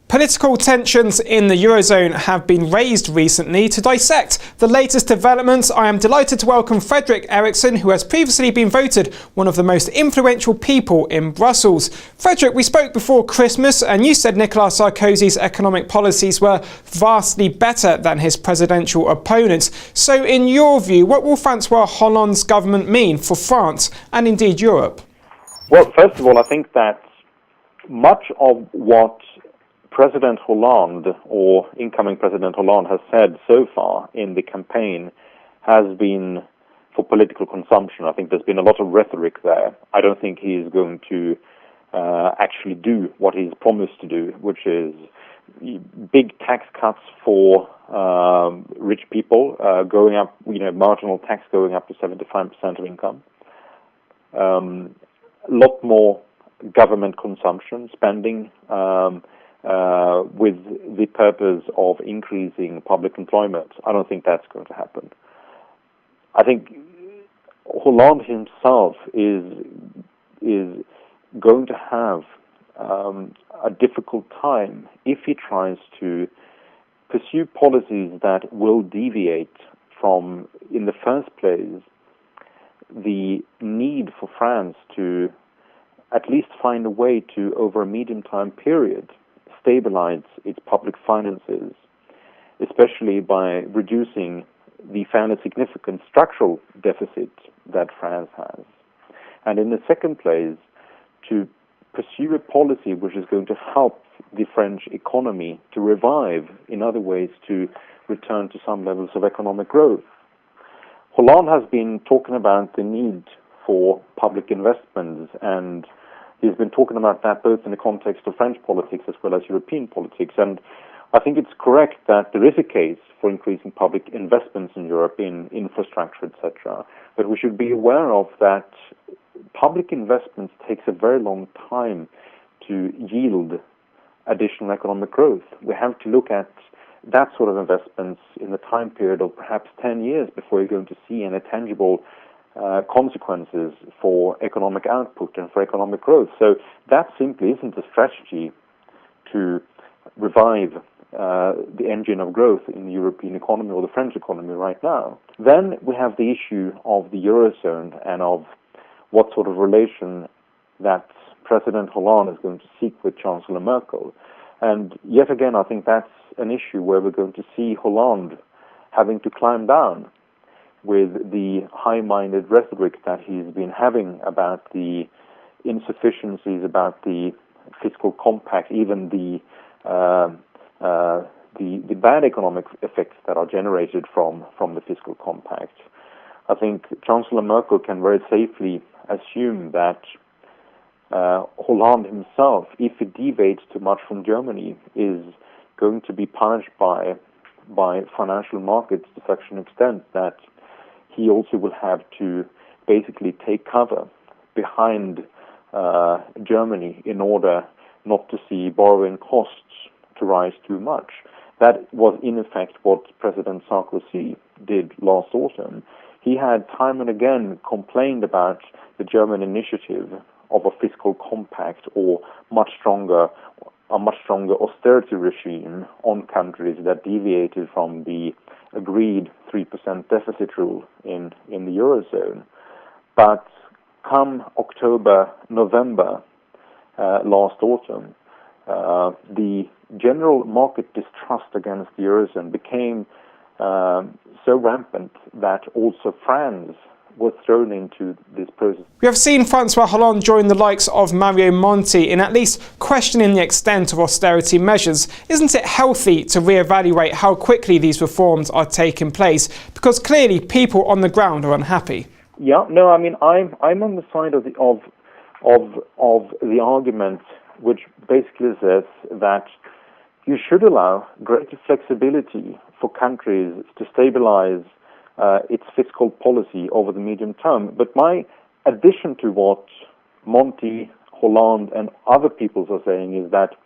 Political tensions in the Eurozone have been raised recently. To dissect the latest developments, I am delighted to welcome Fredrik Erixon, who has previously been voted one of the most influential people in Brussels. Fredrik, we spoke before Christmas and you said Nicolas Sarkozy's economic policies were vastly better than his presidential opponents. So in your view, what will Francois Hollande's government mean for France and indeed Europe? Well, first of all, I think that much of what President Hollande, or incoming President Hollande, has said so far in the campaign has been for political consumption. I think there's been a lot of rhetoric there. I don't think he is going to actually do what he's promised to do, which is big tax cuts for rich people, going up, marginal tax going up to 75% of income. A lot more government consumption, spending, with the purpose of increasing public employment. I don't think that's going to happen. I think Hollande himself is going to have a difficult time if he tries to pursue policies that will deviate from, in the first place, the need for France to at least find a way to, over a medium time period, stabilize its public finances, especially by reducing the fairly significant structural deficit that France has. And in the second place, to pursue a policy which is going to help the French economy to revive, in other ways, to return to some levels of economic growth. Hollande has been talking about the need for public investments, and he's been talking about that both in the context of French politics as well as European politics. And I think it's correct that there is a case for increasing public investments in Europe in infrastructure, etc. But we should be aware of that public investments takes a very long time to yield additional economic growth. We have to look at that sort of investments in the time period of perhaps 10 years before you're going to see any tangible consequences for economic output and for economic growth. So that simply isn't a strategy to revive the engine of growth in the European economy or the French economy right now. Then we have the issue of the Eurozone and of what sort of relation that President Hollande is going to seek with Chancellor Merkel. And yet again, I think that's an issue where we're going to see Hollande having to climb down with the high-minded rhetoric that he's been having about the insufficiencies, about the fiscal compact, even the bad economic effects that are generated from the fiscal compact. I think Chancellor Merkel can very safely assume that Hollande himself, if he deviates too much from Germany, is going to be punished by financial markets to such an extent that he also will have to basically take cover behind Germany in order not to see borrowing costs to rise too much. That was in effect what President Sarkozy did last autumn. He had time and again complained about the German initiative of a fiscal compact or a much stronger austerity regime on countries that deviated from the agreed 3% deficit rule in the Eurozone. But come October, November last autumn, the general market distrust against the Eurozone became so rampant that also France was thrown into this process. We have seen Francois Hollande join the likes of Mario Monti in at least questioning the extent of austerity measures. Isn't it healthy to reevaluate how quickly these reforms are taking place? Because clearly people on the ground are unhappy. Yeah, no, I mean, I'm on the side of the argument which basically says that you should allow greater flexibility for countries to stabilize its fiscal policy over the medium term. But my addition to what Monti, Hollande and other people are saying is that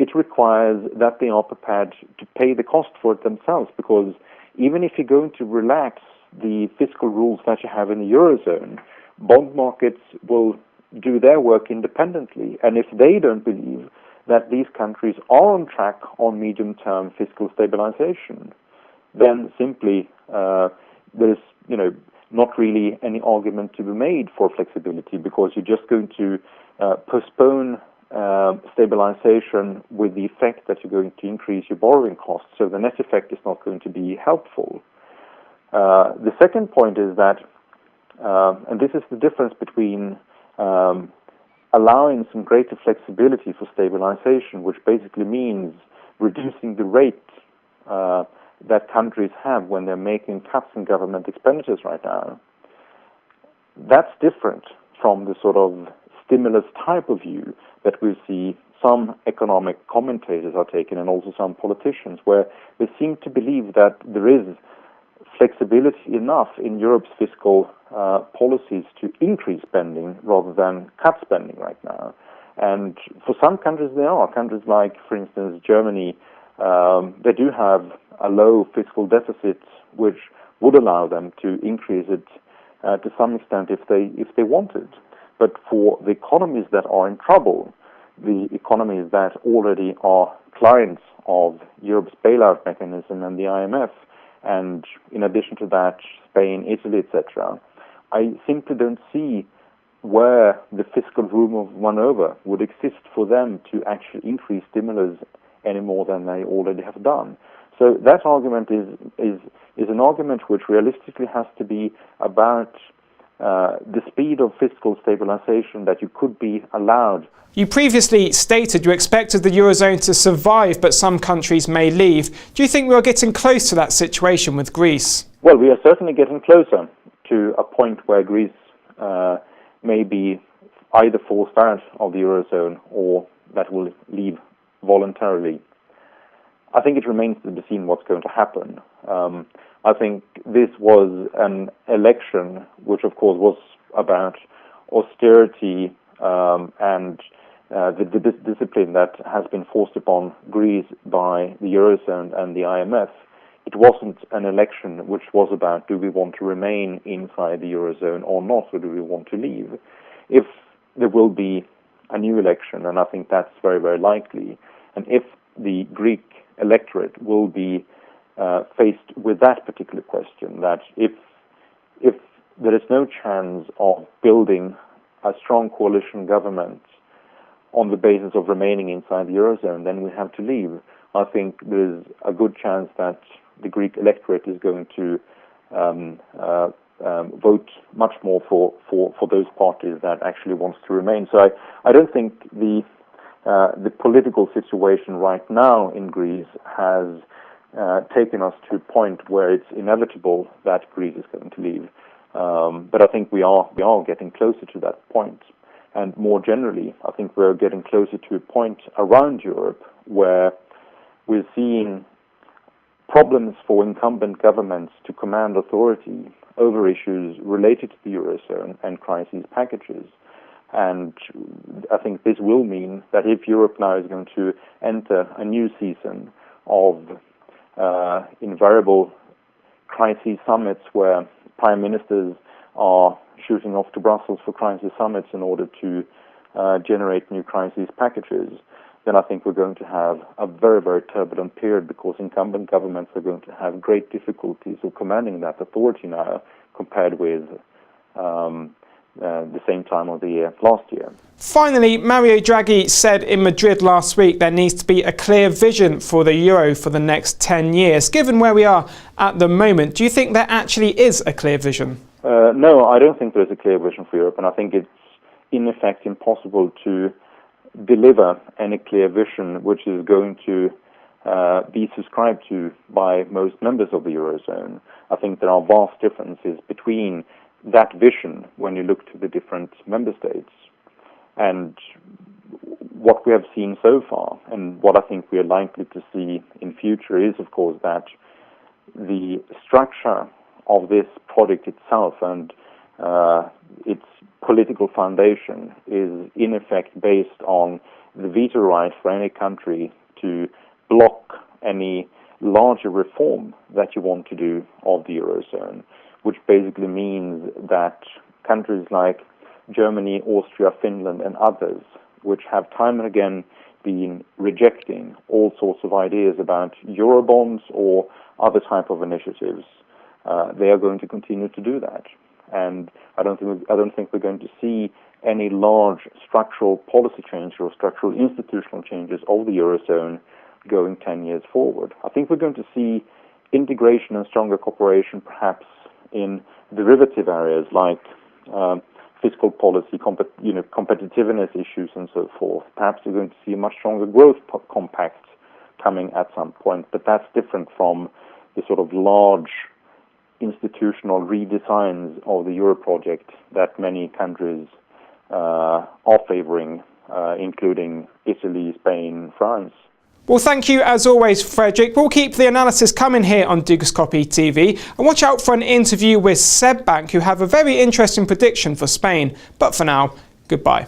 it requires that they are prepared to pay the cost for it themselves, because even if you're going to relax the fiscal rules that you have in the Eurozone, bond markets will do their work independently. And if they don't believe that these countries are on track on medium-term fiscal stabilization, then simply there is, not really any argument to be made for flexibility, because you're just going to postpone stabilization with the effect that you're going to increase your borrowing costs. So the net effect is not going to be helpful. The second point is that, and this is the difference between allowing some greater flexibility for stabilization, which basically means reducing the rate that countries have when they're making cuts in government expenditures right now. That's different from the sort of stimulus type of view that we see some economic commentators are taking, and also some politicians, where they seem to believe that there is flexibility enough in Europe's fiscal policies to increase spending rather than cut spending right now. And for some countries there are. Countries like, for instance, Germany, they do have a low fiscal deficit, which would allow them to increase it to some extent if they wanted. But for the economies that are in trouble, the economies that already are clients of Europe's bailout mechanism and the IMF, and in addition to that, Spain, Italy, etc., I simply don't see where the fiscal room of maneuver would exist for them to actually increase stimulus any more than they already have done. So that argument is an argument which realistically has to be about the speed of fiscal stabilization that you could be allowed. You previously stated you expected the Eurozone to survive, but some countries may leave. Do you think we are getting close to that situation with Greece? Well, we are certainly getting closer to a point where Greece may be either forced out of the Eurozone or that will leave voluntarily. I think it remains to be seen what's going to happen. I think this was an election which, of course, was about austerity and the discipline that has been forced upon Greece by the Eurozone and the IMF. It wasn't an election which was about, do we want to remain inside the Eurozone or not, or do we want to leave? If there will be a new election, and I think that's very, very likely, and if the Greek electorate will be faced with that particular question, that if there is no chance of building a strong coalition government on the basis of remaining inside the Eurozone, then we have to leave. I think there's a good chance that the Greek electorate is going to vote much more for those parties that actually wants to remain. So I don't think the political situation right now in Greece has taken us to a point where it's inevitable that Greece is going to leave. But I think we are getting closer to that point. And more generally, I think we're getting closer to a point around Europe where we're seeing problems for incumbent governments to command authority over issues related to the Eurozone and crisis packages. And I think this will mean that if Europe now is going to enter a new season of invariable crisis summits where prime ministers are shooting off to Brussels for crisis summits in order to generate new crisis packages, then I think we're going to have a very, very turbulent period, because incumbent governments are going to have great difficulties of commanding that authority now compared with the same time of the year last year. Finally, Mario Draghi said in Madrid last week there needs to be a clear vision for the euro for the next 10 years. Given where we are at the moment, do you think there actually is a clear vision? No, I don't think there's a clear vision for Europe, and I think it's in effect impossible to deliver any clear vision which is going to be subscribed to by most members of the Eurozone. I think there are vast differences between that vision when you look to the different member states. And what we have seen so far, and what I think we are likely to see in future, is, of course, that the structure of this project itself and its political foundation is, in effect, based on the veto right for any country to block any larger reform that you want to do of the Eurozone, which basically means that countries like Germany, Austria, Finland, and others, which have time and again been rejecting all sorts of ideas about Eurobonds or other type of initiatives, they are going to continue to do that. And I don't think we're going to see any large structural policy change or structural institutional changes of the Eurozone going 10 years forward. I think we're going to see integration and stronger cooperation perhaps in derivative areas like fiscal policy, competitiveness issues and so forth. Perhaps we're going to see a much stronger growth compact coming at some point, but that's different from the sort of large institutional redesigns of the Euro project that many countries are favoring, including Italy, Spain, France. Well, thank you as always, Fredrik. We'll keep the analysis coming here on Dukascopy TV, and watch out for an interview with Seb Bank, who have a very interesting prediction for Spain. But for now, goodbye.